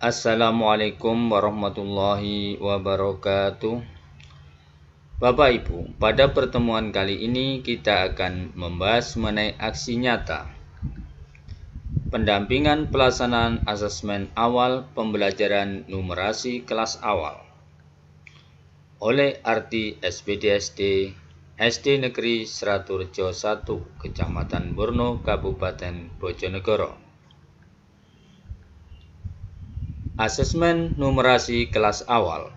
Assalamualaikum warahmatullahi wabarakatuh. Bapak Ibu, pada pertemuan kali ini kita akan membahas mengenai aksi nyata pendampingan pelaksanaan asesmen awal pembelajaran numerasi kelas awal oleh Arti SPDSD SD Negeri Seraturjo 1, Kecamatan Borno, Kabupaten Bojonegoro. Asesmen numerasi kelas awal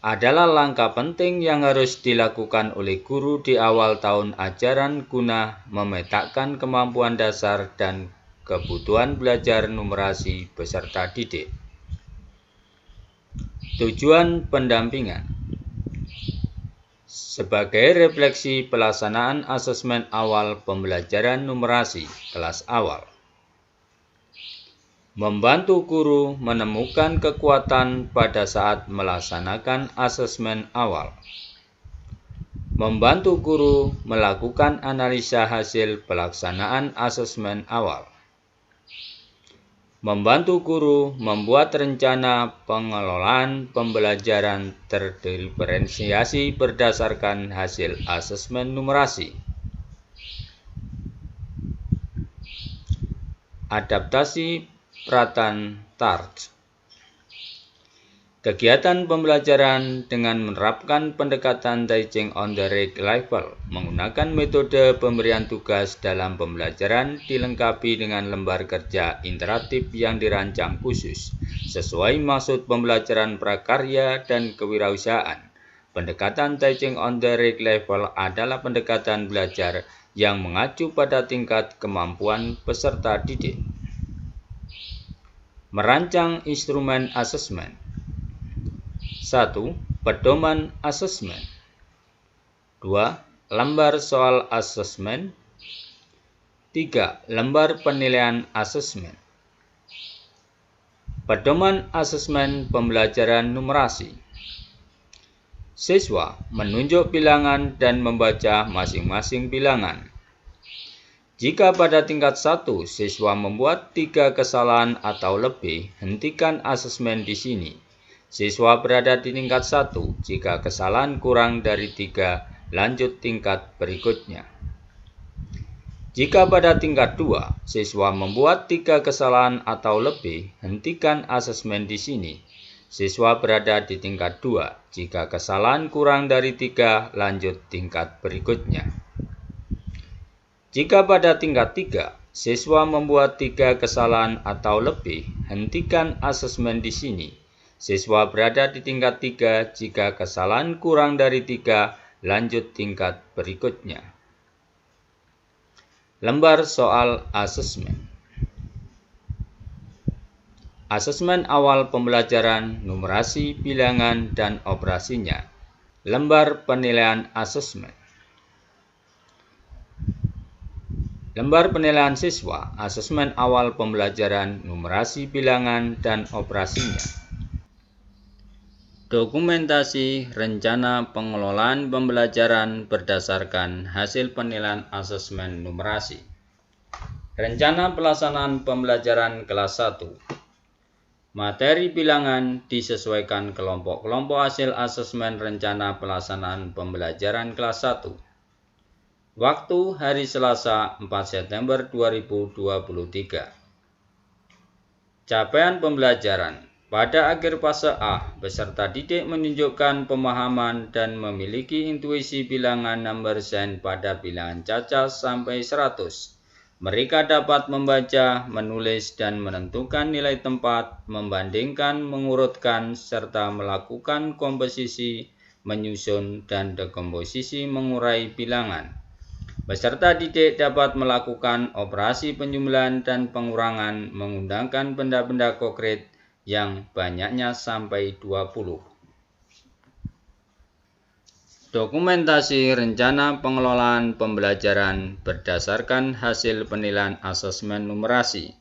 adalah langkah penting yang harus dilakukan oleh guru di awal tahun ajaran guna memetakan kemampuan dasar dan kebutuhan belajar numerasi peserta didik. Tujuan pendampingan sebagai refleksi pelaksanaan asesmen awal pembelajaran numerasi kelas awal, membantu guru menemukan kekuatan pada saat melaksanakan asesmen awal, membantu guru melakukan analisa hasil pelaksanaan asesmen awal, membantu guru membuat rencana pengelolaan pembelajaran terdiferensiasi berdasarkan hasil asesmen numerasi. Adaptasi Pratan Tart. Kegiatan pembelajaran dengan menerapkan pendekatan teaching on the right level menggunakan metode pemberian tugas dalam pembelajaran dilengkapi dengan lembar kerja interaktif yang dirancang khusus sesuai maksud pembelajaran prakarya dan kewirausahaan. Pendekatan teaching on the right level adalah pendekatan belajar yang mengacu pada tingkat kemampuan peserta didik. Merancang instrumen asesmen. 1. Pedoman asesmen. 2. Lembar soal asesmen. 3. Lembar penilaian asesmen. Pedoman asesmen pembelajaran numerasi. Siswa menunjuk bilangan dan membaca masing-masing bilangan. Jika pada tingkat 1 siswa membuat 3 kesalahan atau lebih, hentikan asesmen di sini. Siswa berada di tingkat 1, jika kesalahan kurang dari 3, lanjut tingkat berikutnya. Jika pada tingkat 2 siswa membuat 3 kesalahan atau lebih, hentikan asesmen di sini. Siswa berada di tingkat 2, jika kesalahan kurang dari 3, lanjut tingkat berikutnya. Jika pada tingkat 3, siswa membuat 3 kesalahan atau lebih, hentikan asesmen di sini. Siswa berada di tingkat 3, jika kesalahan kurang dari 3, lanjut tingkat berikutnya. Lembar soal asesmen. Asesmen awal pembelajaran numerasi bilangan dan operasinya. Lembar penilaian asesmen. Lembar penilaian siswa, asesmen awal pembelajaran numerasi bilangan dan operasinya. Dokumentasi rencana pengelolaan pembelajaran berdasarkan hasil penilaian asesmen numerasi. Rencana pelaksanaan pembelajaran kelas 1. Materi bilangan disesuaikan kelompok-kelompok hasil asesmen rencana pelaksanaan pembelajaran kelas 1. Waktu hari Selasa 4 September 2023. Capaian pembelajaran. Pada akhir fase A, peserta didik menunjukkan pemahaman dan memiliki intuisi bilangan number sign pada bilangan cacat sampai 100. Mereka dapat membaca, menulis, dan menentukan nilai tempat, membandingkan, mengurutkan, serta melakukan komposisi, menyusun, dan dekomposisi mengurai bilangan. Peserta didik dapat melakukan operasi penjumlahan dan pengurangan menggunakan benda-benda konkret yang banyaknya sampai 20. Dokumentasi rencana pengelolaan pembelajaran berdasarkan hasil penilaian asesmen numerasi.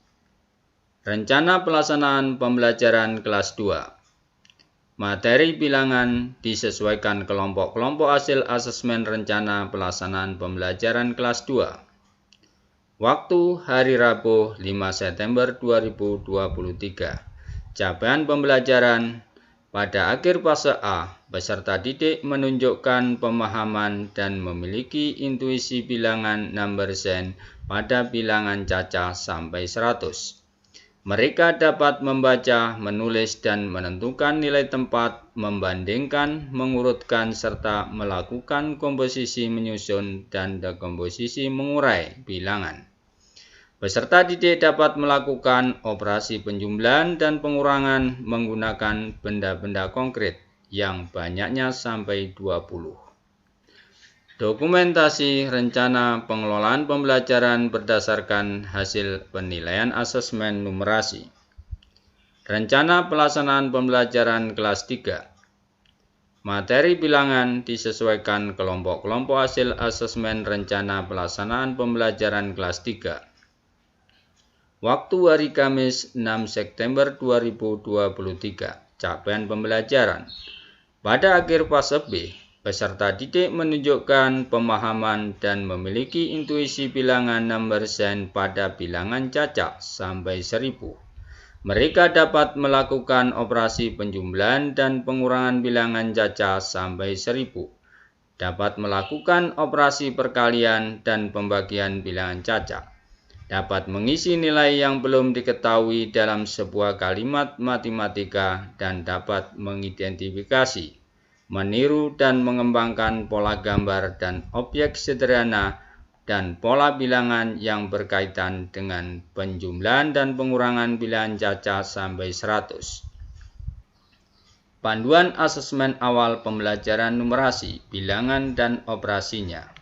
Rencana pelaksanaan pembelajaran kelas 2. Materi bilangan disesuaikan kelompok-kelompok hasil asesmen rencana pelaksanaan pembelajaran kelas 2. Waktu hari Rabu 5 September 2023. Capaian pembelajaran pada akhir fase A, peserta didik menunjukkan pemahaman dan memiliki intuisi bilangan number zen pada bilangan cacah sampai 100. Mereka dapat membaca, menulis, dan menentukan nilai tempat, membandingkan, mengurutkan, serta melakukan komposisi menyusun dan dekomposisi mengurai bilangan. Peserta didik dapat melakukan operasi penjumlahan dan pengurangan menggunakan benda-benda konkret yang banyaknya sampai 20. Dokumentasi rencana pengelolaan pembelajaran berdasarkan hasil penilaian asesmen numerasi. Rencana pelaksanaan pembelajaran kelas 3. Materi bilangan disesuaikan kelompok-kelompok hasil asesmen rencana pelaksanaan pembelajaran kelas 3. Waktu hari Kamis 6 September 2023. Capaian pembelajaran. Pada akhir fase B, peserta didik menunjukkan pemahaman dan memiliki intuisi bilangan number zen pada bilangan cacah sampai 1000. Mereka dapat melakukan operasi penjumlahan dan pengurangan bilangan cacah sampai 1000. Dapat melakukan operasi perkalian dan pembagian bilangan cacah. Dapat mengisi nilai yang belum diketahui dalam sebuah kalimat matematika dan dapat mengidentifikasi, meniru dan mengembangkan pola gambar dan objek sederhana dan pola bilangan yang berkaitan dengan penjumlahan dan pengurangan bilangan cacah sampai 100. Panduan asesmen awal pembelajaran numerasi, bilangan dan operasinya.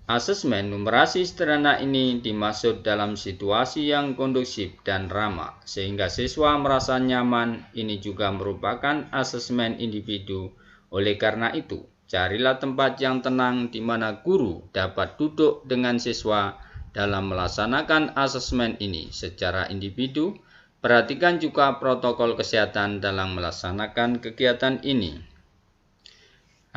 Asesmen numerasi sederhana ini dimaksud dalam situasi yang kondusif dan ramah, sehingga siswa merasa nyaman. Ini juga merupakan asesmen individu. Oleh karena itu, carilah tempat yang tenang di mana guru dapat duduk dengan siswa dalam melaksanakan asesmen ini secara individu. Perhatikan juga protokol kesehatan dalam melaksanakan kegiatan ini.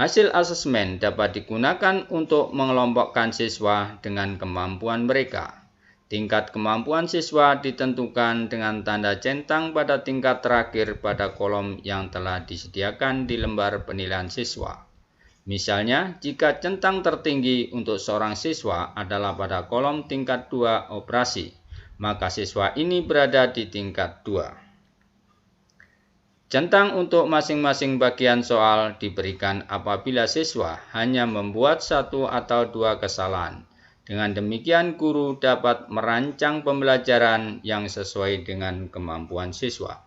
Hasil asesmen dapat digunakan untuk mengelompokkan siswa dengan kemampuan mereka. Tingkat kemampuan siswa ditentukan dengan tanda centang pada tingkat terakhir pada kolom yang telah disediakan di lembar penilaian siswa. Misalnya, jika centang tertinggi untuk seorang siswa adalah pada kolom tingkat 2 operasi, maka siswa ini berada di tingkat 2. Centang untuk masing-masing bagian soal diberikan apabila siswa hanya membuat 1 atau 2 kesalahan. Dengan demikian, guru dapat merancang pembelajaran yang sesuai dengan kemampuan siswa.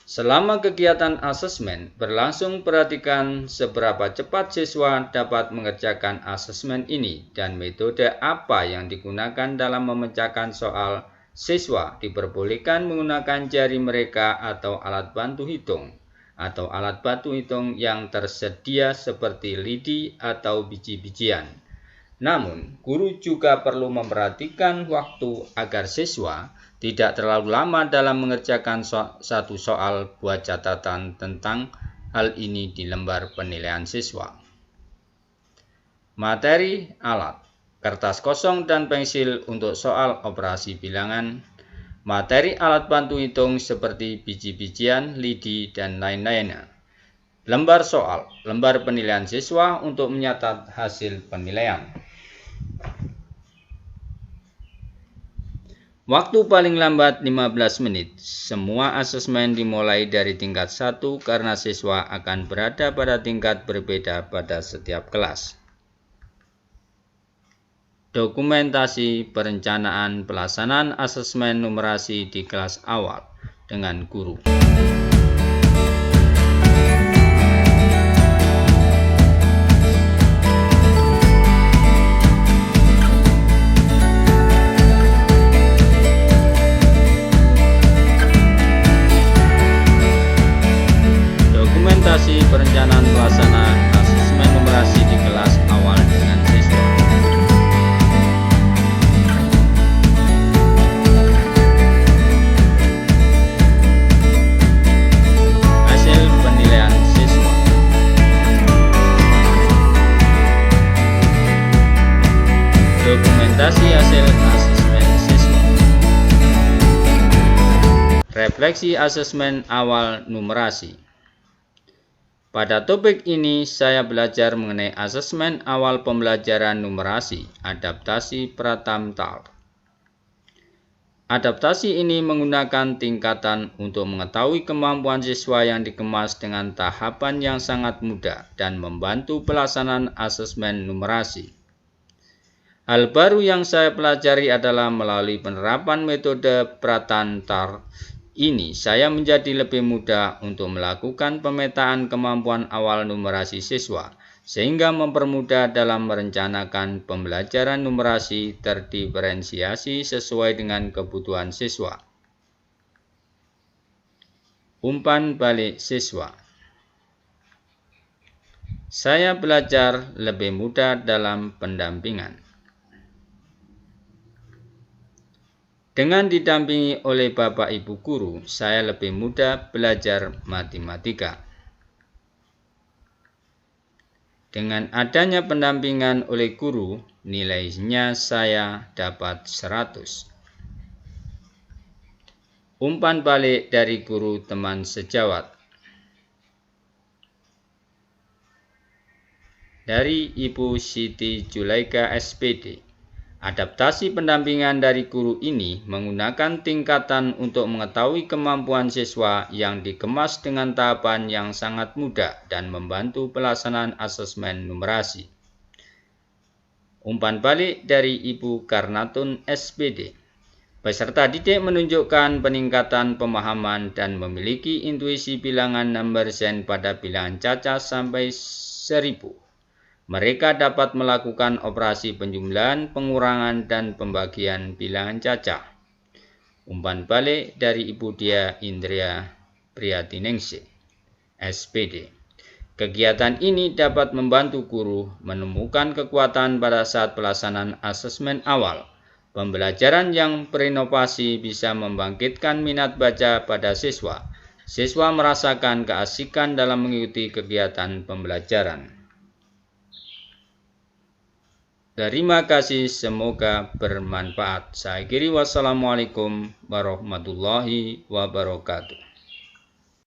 Selama kegiatan asesmen berlangsung, perhatikan seberapa cepat siswa dapat mengerjakan asesmen ini dan metode apa yang digunakan dalam memecahkan soal. Siswa diperbolehkan menggunakan jari mereka atau alat bantu hitung yang tersedia seperti lidi atau biji-bijian. Namun, guru juga perlu memperhatikan waktu agar siswa tidak terlalu lama dalam mengerjakan satu soal. Buat catatan tentang hal ini di lembar penilaian siswa. Materi alat. Kertas kosong dan pensil untuk soal operasi bilangan, materi alat bantu hitung seperti biji-bijian, lidi, dan lain-lainnya. Lembar soal, lembar penilaian siswa untuk menyatat hasil penilaian. Waktu paling lambat 15 menit. Semua asesmen dimulai dari tingkat 1 karena siswa akan berada pada tingkat berbeda pada setiap kelas. Dokumentasi perencanaan pelaksanaan asesmen numerasi di kelas awal dengan guru. Dokumentasi perencanaan pelaksanaan asesmen numerasi di kelas awal dengan siswa. Adaptasi hasil asesmen siswa. Refleksi asesmen awal numerasi. Pada topik ini saya belajar mengenai asesmen awal pembelajaran numerasi, adaptasi Pratham Tal. Adaptasi ini menggunakan tingkatan untuk mengetahui kemampuan siswa yang dikemas dengan tahapan yang sangat mudah dan membantu pelaksanaan asesmen numerasi. Hal baru yang saya pelajari adalah melalui penerapan metode Pratham Tal ini, saya menjadi lebih mudah untuk melakukan pemetaan kemampuan awal numerasi siswa, sehingga mempermudah dalam merencanakan pembelajaran numerasi terdiferensiasi sesuai dengan kebutuhan siswa. Umpan balik siswa. Saya belajar lebih mudah dalam pendampingan. Dengan didampingi oleh Bapak Ibu guru, saya lebih mudah belajar matematika. Dengan adanya pendampingan oleh guru, nilainya saya dapat 100. Umpan balik dari guru teman sejawat. Dari Ibu Siti Julaika SPD. Adaptasi pendampingan dari guru ini menggunakan tingkatan untuk mengetahui kemampuan siswa yang dikemas dengan tahapan yang sangat mudah dan membantu pelaksanaan asesmen numerasi. Umpan balik dari Ibu Karnatun SPD. Peserta didik menunjukkan peningkatan pemahaman dan memiliki intuisi bilangan number zen pada bilangan cacat sampai 1000. Mereka dapat melakukan operasi penjumlahan, pengurangan, dan pembagian bilangan cacah. Umpan balik dari Ibu Dia Indria Priatiningsih, SPD. Kegiatan ini dapat membantu guru menemukan kekuatan pada saat pelaksanaan asesmen awal. Pembelajaran yang berinovasi bisa membangkitkan minat baca pada siswa. Siswa merasakan keasikan dalam mengikuti kegiatan pembelajaran. Terima kasih, semoga bermanfaat. Saya akhiri, wassalamualaikum warahmatullahi wabarakatuh.